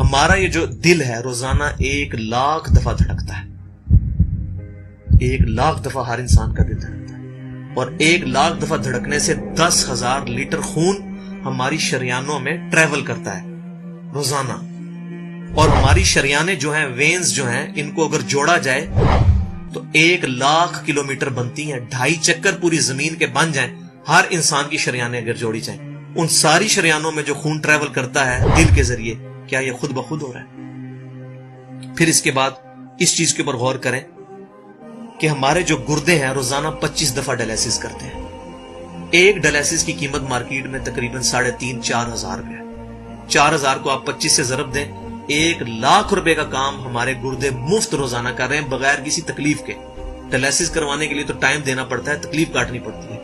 ہمارا یہ جو دل ہے روزانہ 1,00,000 دفعہ دھڑکتا ہے. 1,00,000 دفعہ ہر انسان کا دل دھڑکتا ہے، اور 1,00,000 دفعہ دھڑکنے سے 10,000 لیٹر خون ہماری شریانوں میں ٹریول کرتا ہے روزانہ. اور ہماری شریانیں جو ہیں، وینز جو ہیں، ان کو اگر جوڑا جائے تو 1,00,000 کلومیٹر بنتی ہیں. 2.5 چکر پوری زمین کے بن جائیں ہر انسان کی شریانیں اگر جوڑی جائیں. ان ساری شریانوں میں جو خون ٹریول کرتا ہے دل کے ذریعے، کیا یہ خود بخود ہو رہا ہے؟ پھر اس کے بعد اس چیز کے اوپر غور کریں کہ ہمارے جو گردے ہیں روزانہ 25 دفعہ ڈائلیسس کرتے ہیں. ایک ڈائلیسس کی قیمت مارکیٹ میں تقریباً 3,500-4,000 روپے ہے. 4,000 کو آپ 25 سے ضرب دیں، 1,00,000 روپے کا کام ہمارے گردے مفت روزانہ کر رہے ہیں بغیر کسی تکلیف کے. ڈائلیسس کروانے کے لیے تو ٹائم دینا پڑتا ہے، تکلیف کاٹنی پڑتی ہے.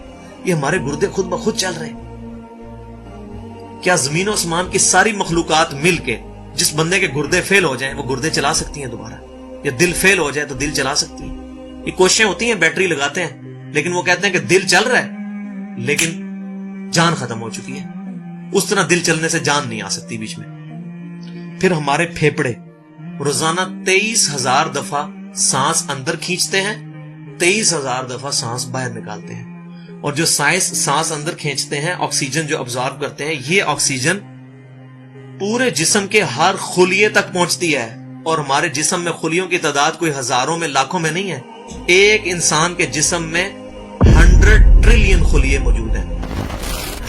یہ ہمارے گردے خود بخود چل رہے ہیں. کیا زمین و آسمان کی ساری مخلوقات مل کے جس بندے کے گردے فیل ہو جائیں وہ گردے چلا سکتی ہیں دوبارہ؟ یا دل فیل ہو جائے تو دل چلا سکتی ہیں؟ یہ کوششیں ہوتی ہیں، بیٹری لگاتے ہیں، لیکن وہ کہتے ہیں کہ دل چل رہا ہے لیکن جان ختم ہو چکی ہے. اس طرح دل چلنے سے جان نہیں آ سکتی بیچ میں. پھر ہمارے پھیپڑے روزانہ 23,000 دفعہ سانس اندر کھینچتے ہیں، 23,000 دفعہ سانس باہر نکالتے ہیں. اور جو سانس اندر کھینچتے ہیں، آکسیجن جو ابزارب کرتے ہیں، یہ آکسیجن پورے جسم کے ہر خلیے تک پہنچتی ہے. اور ہمارے جسم میں خلیوں کی تعداد کوئی ہزاروں میں لاکھوں میں نہیں ہے. ایک انسان کے جسم میں 100 ٹریلین خلیے موجود ہیں.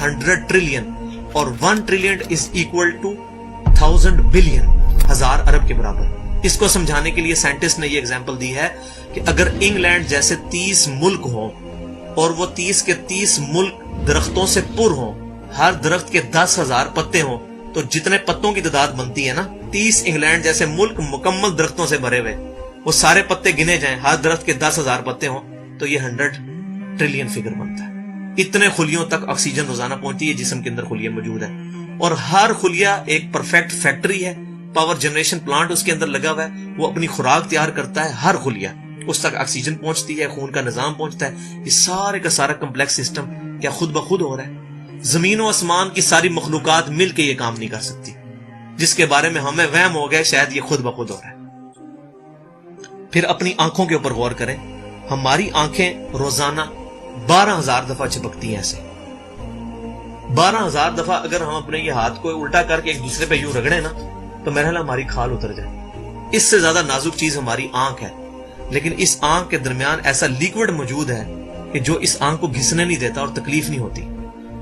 100 ٹریلین، اور 1 trillion is equal to 1000 billion, 1000 ارب کے برابر. اس کو سمجھانے کے لیے سائنٹسٹ نے یہ ایگزامپل دی ہے کہ اگر انگلینڈ جیسے 30 ملک ہوں اور وہ 30 کے 30 ملک درختوں سے پر ہوں، ہر درخت کے 10,000 پتے ہوں، تو جتنے پتوں کی تعداد بنتی ہے نا، 30 انگلینڈ جیسے ملک مکمل درختوں سے بھرے ہوئے، وہ سارے پتے گنے جائیں، ہر درخت کے 10,000 پتے ہوں، تو یہ 100 ٹریلین فگر بنتا ہے. اتنے خلیوں تک آکسیجن روزانہ پہنچتی ہے. جسم کے اندر خلیے موجود ہیں، اور ہر خلیہ ایک پرفیکٹ فیکٹری ہے. پاور جنریشن پلانٹ اس کے اندر لگا ہوا ہے، وہ اپنی خوراک تیار کرتا ہے. ہر خلیہ اس تک آکسیجن پہنچتی ہے، خون کا نظام پہنچتا ہے. یہ سارے کا سارا کمپلیکس سسٹم کیا خود بخود ہو رہا ہے؟ زمین و آسمان کی ساری مخلوقات مل کے یہ کام نہیں کر سکتی، جس کے بارے میں ہمیں وہم ہو گیا شاید یہ خود بخود ہو رہا ہے. پھر اپنی آنکھوں کے اوپر غور کریں. ہماری آنکھیں روزانہ 12,000 دفعہ چپکتی ہیں. ایسے 12,000 دفعہ اگر ہم اپنے یہ ہاتھ کو الٹا کر کے ایک دوسرے پہ یوں رگڑیں نا، تو میرا خیال ہماری کھال اتر جائے. اس سے زیادہ نازک چیز ہماری آنکھ ہے. لیکن اس آنکھ کے درمیان ایسا لیکوڈ موجود ہے کہ جو اس آنکھ کو گھسنے نہیں دیتا اور تکلیف نہیں ہوتی.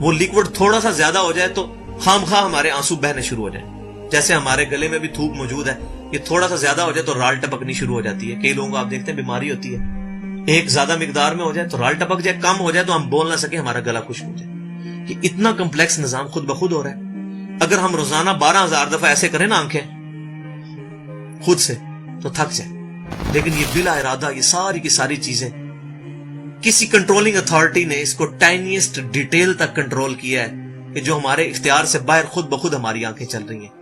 وہ لیکوڈ تھوڑا سا زیادہ ہو جائے تو خام خواہ ہمارے آنسو بہنے شروع ہو جائیں. جیسے ہمارے گلے میں بھی تھوک موجود ہے، یہ تھوڑا سا زیادہ ہو جائے تو رال ٹپکنی شروع ہو جاتی ہے. کئی لوگوں کو آپ دیکھتے ہیں بیماری ہوتی ہے، ایک زیادہ مقدار میں ہو جائے تو رال ٹپک جائے، کم ہو جائے تو ہم بول نہ سکیں، ہمارا گلا خشک ہو جائے. کہ اتنا کمپلیکس نظام خود بخود ہو رہا ہے. اگر ہم روزانہ 12,000 دفعہ ایسے کریں نا آنکھیں خود سے تو تھک جائیں. لیکن یہ بلا ارادہ یہ ساری کی ساری چیزیں کسی کنٹرولنگ اتھارٹی نے اس کو ٹائنیسٹ ڈیٹیل تک کنٹرول کیا ہے کہ جو ہمارے اختیار سے باہر خود بخود ہماری آنکھیں چل رہی ہیں.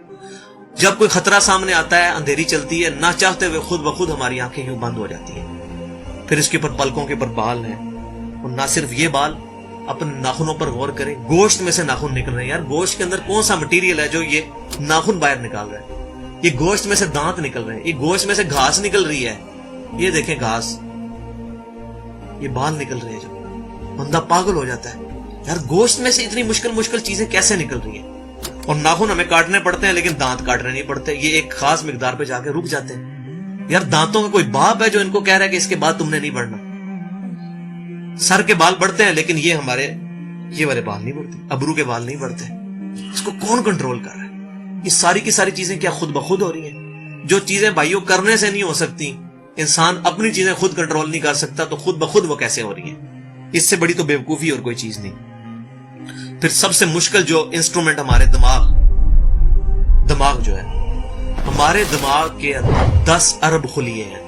جب کوئی خطرہ سامنے آتا ہے، اندھیری چلتی ہے، نہ چاہتے ہوئے خود بخود ہماری آنکھیں یوں بند ہو جاتی ہیں. پھر اس کے اوپر پلکوں کے اوپر بال ہیں، اور نہ صرف یہ بال، اپنے ناخنوں پر غور کریں. گوشت میں سے ناخن نکل رہے ہیں. یار گوشت کے اندر کون سا مٹیریل ہے جو یہ ناخن باہر نکال رہا ہے؟ یہ گوشت میں سے دانت نکل رہے ہیں، یہ گوشت میں سے گھاس نکل رہی ہے. یہ دیکھیں گھاس، یہ بال نکل رہے ہیں. جو بندہ پاگل ہو جاتا ہے، یار گوشت میں سے اتنی مشکل چیزیں کیسے نکل رہی ہیں؟ اور ناخن ہمیں کاٹنے پڑتے ہیں لیکن دانت کاٹنے نہیں پڑتے. یہ ایک خاص مقدار پہ جا کے رک جاتے ہیں. یار دانتوں کا کوئی باپ ہے جو ان کو کہہ رہا ہے کہ اس کے بعد تم نے نہیں بڑھنا؟ سر کے بال بڑھتے ہیں لیکن یہ ہمارے یہ والے بال نہیں بڑھتے، ابرو کے بال نہیں بڑھتے. اس کو کون کنٹرول کر رہا ہے؟ یہ ساری کی ساری چیزیں کیا خود بخود ہو رہی ہیں؟ جو چیزیں بھائیوں کرنے سے نہیں ہو سکتی، انسان اپنی چیزیں خود کنٹرول نہیں کر سکتا، تو خود بخود وہ کیسے ہو رہی ہیں؟ اس سے بڑی تو بیوقوفی اور کوئی چیز نہیں. پھر سب سے مشکل جو انسٹرومنٹ ہمارے دماغ جو ہے، ہمارے دماغ کے اندر 10 ارب خلیے ہیں،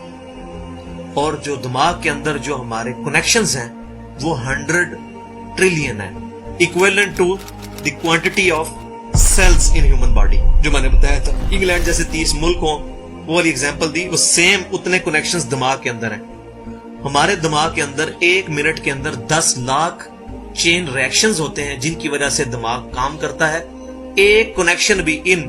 اور جو دماغ کے اندر جو ہمارے کنیکشنز ہیں وہ 100 ٹریلین ہیں، equivalent to the quantity of cells in human body. جو میں نے بتایا تھا انگلینڈ جیسے 30 ملک ہوں، وہ والی ایگزامپل دی، وہ سیم اتنے کنیکشنز دماغ کے اندر ہیں. ہمارے دماغ کے اندر 1 منٹ کے اندر 10 لاکھ چین ریاکشنز ہوتے ہیں جن کی وجہ سے دماغ کام کرتا ہے. ایک کنیکشن بھی ان